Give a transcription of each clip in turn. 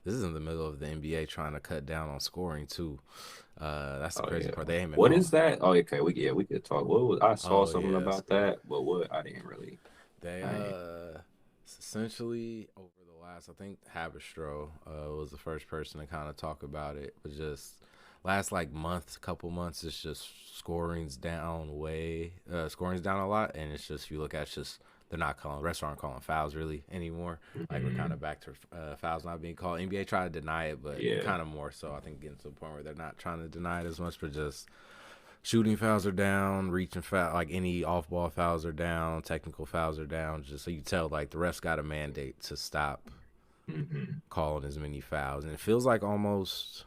This is in the middle of the NBA trying to cut down on scoring too. That's the Oh crazy yeah. part. They ain't been What calling. is that? Oh, okay. We could talk. What was I saw Oh something yeah, that's about good. that, but what I didn't really. They I ain't, essentially over the last, I think Habistro was the first person to kind of talk about it, but just last like month, couple months, it's just scoring's down a lot, and it's just, if you look at, it's just they're not calling, refs aren't calling fouls really anymore. Like, we're kind of mm, back to fouls not being called. NBA tried to deny it, but yeah. kind of more so. I think getting to the point where they're not trying to deny it as much, but just shooting fouls are down, reaching foul, like any off ball fouls are down, technical fouls are down. Just so you tell, like the refs got a mandate to stop Hmm. calling as many fouls, and it feels like almost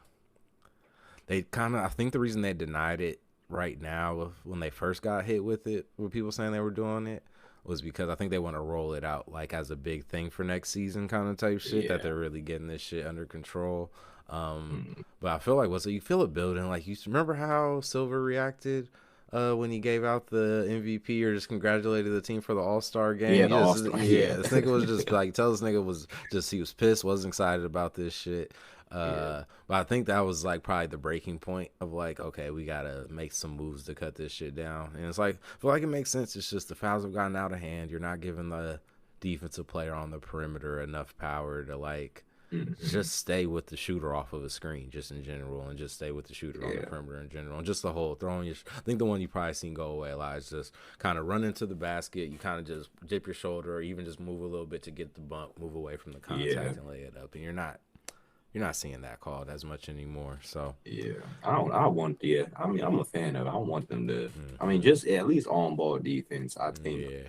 they kind of. I think the reason they denied it right now, when they first got hit with it, with people saying they were doing it, was because I think they want to roll it out like as a big thing for next season, kind of type shit. That Yeah. they're really getting this shit under control. Um, Mm. but I feel like, so you feel it building. Like, you remember how Silver reacted when he gave out the MVP or just congratulated the team for the All Star game. Yeah, the You just, All-Star. yeah, Yeah. this nigga was just like, tell this nigga was just, he was pissed, wasn't excited about this shit. Yeah. But I think that was like probably the breaking point of like, okay, we gotta make some moves to cut this shit down. And it's like, I feel like it makes sense. It's just the fouls have gotten out of hand. You're not giving the defensive player on the perimeter enough power to like Hmm. just stay with the shooter off of a screen, just in general, and just stay with the shooter on the Yeah. perimeter in general, and just the whole throwing your. I think the one you probably seen go away a lot is just kind of run into the basket. You kind of just dip your shoulder, or even just move a little bit to get the bump, move away from the Yeah. contact, and lay it up. And you're not seeing that called as much anymore. So, Yeah. I don't. I want. Yeah. I mean, I'm a fan of it. I want them to. I mean, hmm, just at least on ball defense. I think yeah,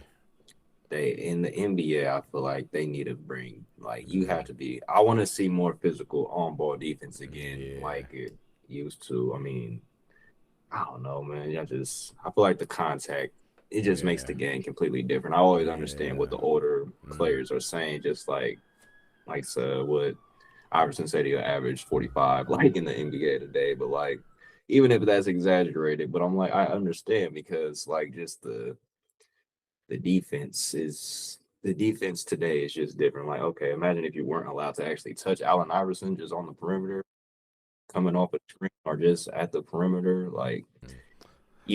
they in the NBA. I feel like they need to bring like you have hmm, to be. I want to see more physical on ball defense again, yeah, like it used to. I mean, I don't know, man. I feel like the contact it just makes yeah, the game completely different. I always understand what yeah, the older mm, players are saying, just like what Iverson said he'll average 45 like in the NBA today, but like even if that's exaggerated, but I'm like I understand because like just the defense is the defense today is just different. Like, okay, imagine if you weren't allowed to actually touch Allen Iverson just on the perimeter, coming off a screen or just at the perimeter, like mm.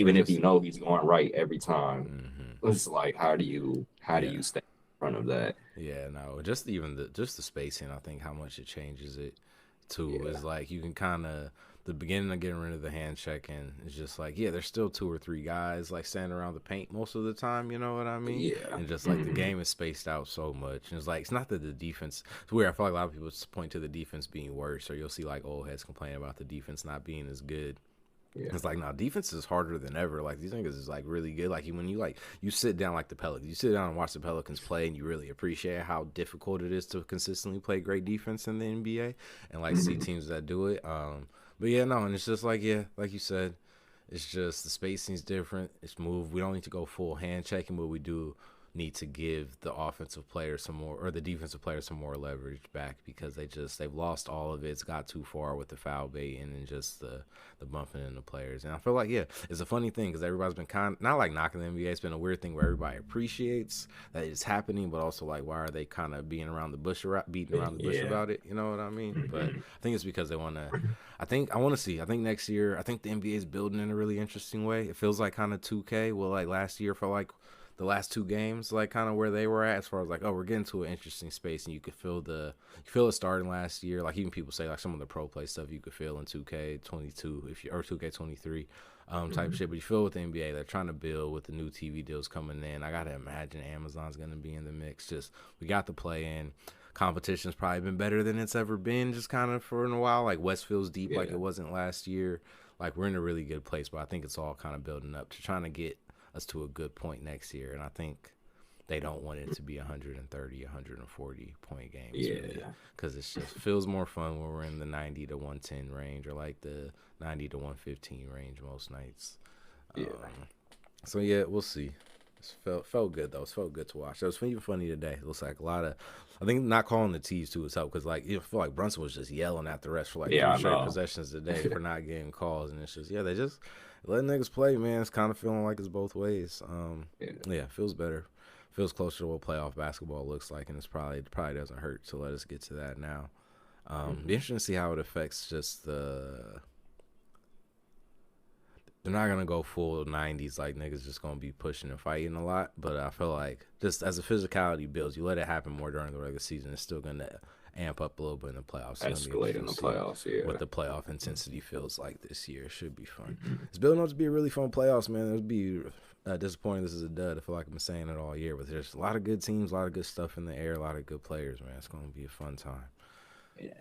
Or even if you just, know he's going right every time, hmm, it's like how do yeah. you stay in front of that? Yeah, no, just even the spacing, I think how much it changes it too Yeah. is like you can kind of the beginning of getting rid of the hand checking is just like, yeah, there's still two or three guys like standing around the paint most of the time, you know what I mean? Yeah. And just like the Hmm. game is spaced out so much, and it's like it's not that the defense. It's weird. I feel like a lot of people point to the defense being worse, or you'll see like old heads complain about the defense not being as good. Yeah. It's like, now defense is harder than ever. Like, these niggas is like really good. Like, when you like you sit down like the Pelicans, you sit down and watch the Pelicans play, and you really appreciate how difficult it is to consistently play great defense in the NBA, and like see Hmm. teams that do it. But yeah, no, and it's just like, yeah, like you said, it's just the spacing's different. It's moved. We don't need to go full hand checking, but we do need to give the offensive player some more, or the defensive player some more leverage back, because they've lost all of it. It's got too far with the foul bait and then just the bumping into players. And I feel like, yeah, it's a funny thing because everybody's been kind not like knocking the NBA. It's been a weird thing where everybody appreciates that it's happening, but also like, why are they kind of being around the bush, beating around the bush Yeah. about it? You know what I mean? But Hmm. I think it's because they want to. I want to see. I think next year, I think the NBA is building in a really interesting way. It feels like kind of 2K. Well, like last year for like the last two games, like kind of where they were at, as far as like, oh, we're getting to an interesting space, and you could feel it starting last year. Like, even people say like some of the pro play stuff you could feel in 2K22 if you or 2K23 type Hmm. shit. But you feel with the NBA, they're trying to build with the new TV deals coming in. I gotta imagine Amazon's gonna be in the mix. Just we got the play in. Competition's probably been better than it's ever been, just kind of for in a while. Like, West feels deep like Yeah. it wasn't last year. Like, we're in a really good place, but I think it's all kind of building up to trying to get us to a good point next year. And I think they don't want it to be 130, 140 point games really, Yeah. because it just feels more fun when we're in the 90 to 110 range, or like the 90 to 115 range most nights. Yeah. So yeah, we'll see. It felt good though. It felt good to watch. It was even funny today. It looks like a lot of. I think not calling the T's too has helped, because like you feel like Brunson was just yelling at the rest for like Yeah, three I straight know. possessions today for not getting calls, and it's just, yeah, they just let niggas play, man. It's kind of feeling like it's both ways. Yeah. Yeah, feels better, feels closer to what playoff basketball looks like, and it's probably doesn't hurt to let us get to that now. Be interesting to see how it affects just the. They're not gonna go full 90s like niggas just gonna be pushing and fighting a lot, but I feel like just as the physicality builds, you let it happen more during the regular season, it's still gonna amp up a little bit in the playoffs. It's gonna be Escalate in interesting the to see playoffs, yeah. what the playoff intensity feels like this year. It should be fun. It's building up to be a really fun playoffs, man. It'll be disappointing this is a dud. I feel like I've been saying it all year, but there's a lot of good teams, a lot of good stuff in the air, a lot of good players, man. It's gonna be a fun time. Yeah.